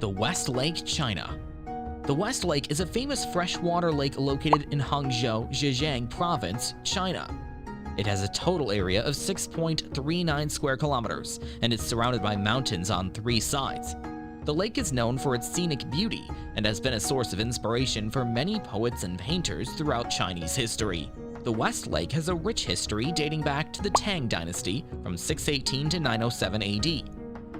The West Lake, China. The West Lake is a famous freshwater lake located in Hangzhou, Zhejiang Province, China. It has a total area of 6.39 square kilometers, and is surrounded by mountains on 3 sides. The lake is known for its scenic beauty and has been a source of inspiration for many poets and painters throughout Chinese history. The West Lake has a rich history dating back to the Tang Dynasty from 618 to 907 AD.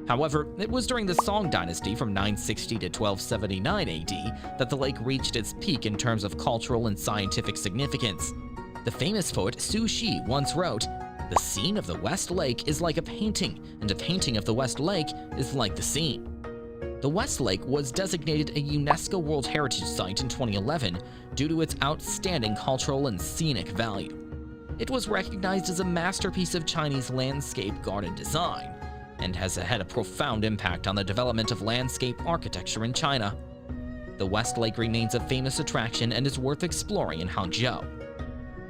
However, it was during the Song Dynasty from 960 to 1279 AD that the lake reached its peak in terms of cultural and scientific significance. The famous poet Su Shi once wrote, "The scene of the West Lake is like a painting, and a painting of the West Lake is like the scene." The West Lake was designated a UNESCO World Heritage Site in 2011 due to its outstanding cultural and scenic value. It was recognized as a masterpiece of Chinese landscape garden design, and has had a profound impact on the development of landscape architecture in China. The West Lake remains a famous attraction and is worth exploring in Hangzhou.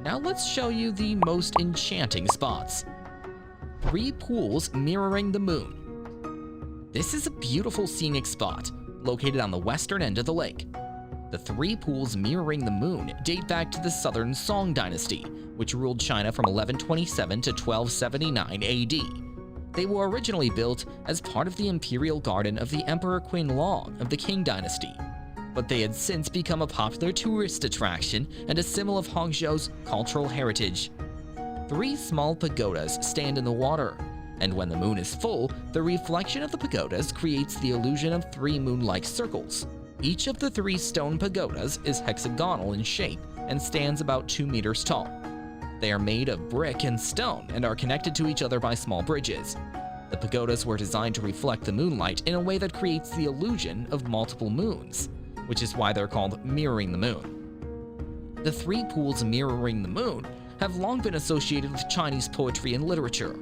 Now let's show you the most enchanting spots. 3 pools mirroring the moon. This is a beautiful scenic spot located on the western end of the lake. The 3 pools mirroring the moon date back to the Southern Song Dynasty, which ruled China from 1127 to 1279 AD. They were originally built as part of the imperial garden of the Emperor Qianlong of the Qing Dynasty, but they had since become a popular tourist attraction and a symbol of Hangzhou's cultural heritage. 3 small pagodas stand in the water, and when the moon is full, the reflection of the pagodas creates the illusion of 3 moon-like circles. Each of the 3 stone pagodas is hexagonal in shape and stands about 2 meters tall. They are made of brick and stone and are connected to each other by small bridges. The pagodas were designed to reflect the moonlight in a way that creates the illusion of multiple moons, which is why they're called mirroring the moon. The 3 pools mirroring the moon have long been associated with Chinese poetry and literature.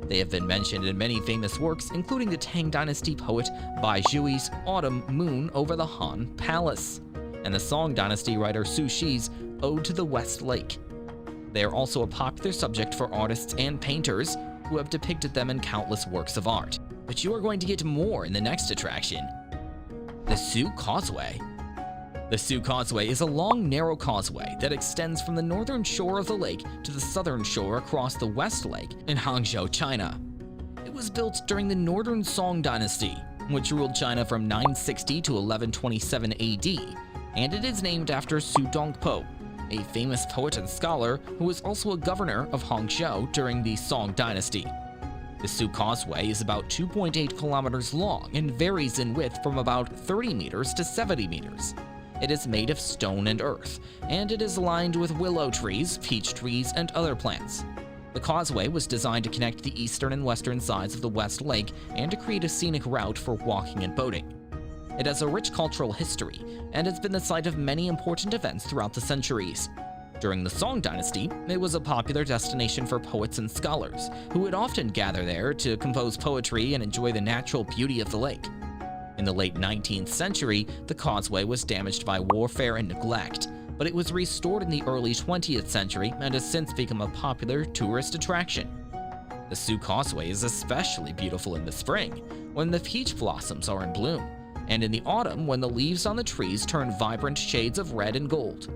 They have been mentioned in many famous works, including the Tang Dynasty poet Bai Jui's Autumn Moon over the Han Palace, and the Song Dynasty writer Su Shi's Ode to the West Lake. They are also a popular subject for artists and painters who have depicted them in countless works of art. But you are going to get more in the next attraction. The Sioux Causeway. The Sioux Causeway is a long, narrow causeway that extends from the northern shore of the lake to the southern shore across the West Lake in Hangzhou, China. It was built during the Northern Song Dynasty, which ruled China from 960 to 1127 AD, and it is named after Su Dongpo, a famous poet and scholar who was also a governor of Hangzhou during the Song Dynasty. The Sioux Causeway is about 2.8 kilometers long and varies in width from about 30 meters to 70 meters. It is made of stone and earth, and it is lined with willow trees, peach trees, and other plants. The causeway was designed to connect the eastern and western sides of the West Lake and to create a scenic route for walking and boating. It has a rich cultural history and has been the site of many important events throughout the centuries. During the Song Dynasty, it was a popular destination for poets and scholars, who would often gather there to compose poetry and enjoy the natural beauty of the lake. In the late 19th century, the causeway was damaged by warfare and neglect, but it was restored in the early 20th century and has since become a popular tourist attraction. The Sioux Causeway is especially beautiful in the spring, when the peach blossoms are in bloom, and in the autumn when the leaves on the trees turn vibrant shades of red and gold.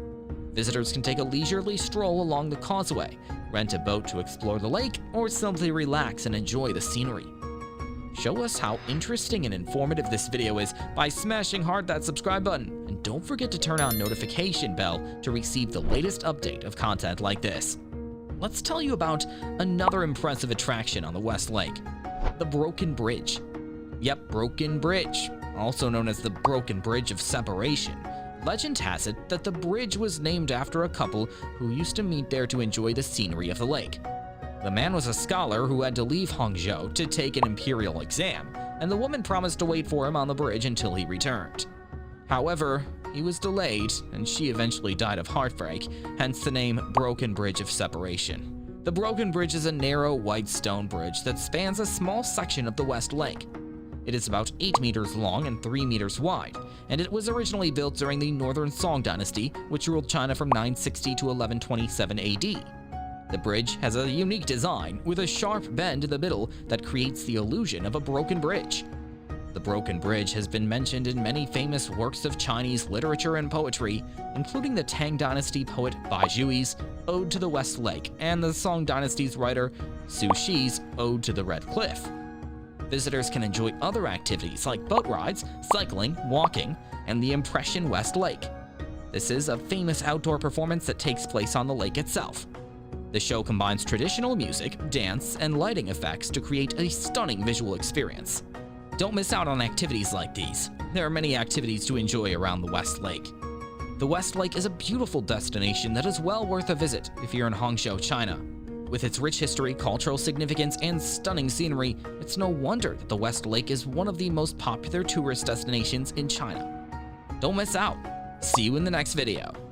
Visitors can take a leisurely stroll along the causeway, rent a boat to explore the lake, or simply relax and enjoy the scenery. Show us how interesting and informative this video is by smashing hard that subscribe button, and don't forget to turn on notification bell to receive the latest update of content like this. Let's tell you about another impressive attraction on the West Lake, the Broken Bridge. Yep, Broken Bridge, also known as the Broken Bridge of Separation. Legend has it that the bridge was named after a couple who used to meet there to enjoy the scenery of the lake. The man was a scholar who had to leave Hangzhou to take an imperial exam, and the woman promised to wait for him on the bridge until he returned. However, he was delayed, and she eventually died of heartbreak, hence the name Broken Bridge of Separation. The Broken Bridge is a narrow white stone bridge that spans a small section of the West Lake. It is about 8 meters long and 3 meters wide, and it was originally built during the Northern Song Dynasty, which ruled China from 960 to 1127 AD. The bridge has a unique design with a sharp bend in the middle that creates the illusion of a broken bridge. The broken bridge has been mentioned in many famous works of Chinese literature and poetry, including the Tang Dynasty poet Bai Jui's Ode to the West Lake and the Song Dynasty's writer Su Shi's Ode to the Red Cliff. Visitors can enjoy other activities like boat rides, cycling, walking, and the Impression West Lake. This is a famous outdoor performance that takes place on the lake itself. The show combines traditional music, dance, and lighting effects to create a stunning visual experience. Don't miss out on activities like these. There are many activities to enjoy around the West Lake. The West Lake is a beautiful destination that is well worth a visit if you're in Hangzhou, China. With its rich history, cultural significance, and stunning scenery, it's no wonder that the West Lake is one of the most popular tourist destinations in China. Don't miss out. See you in the next video.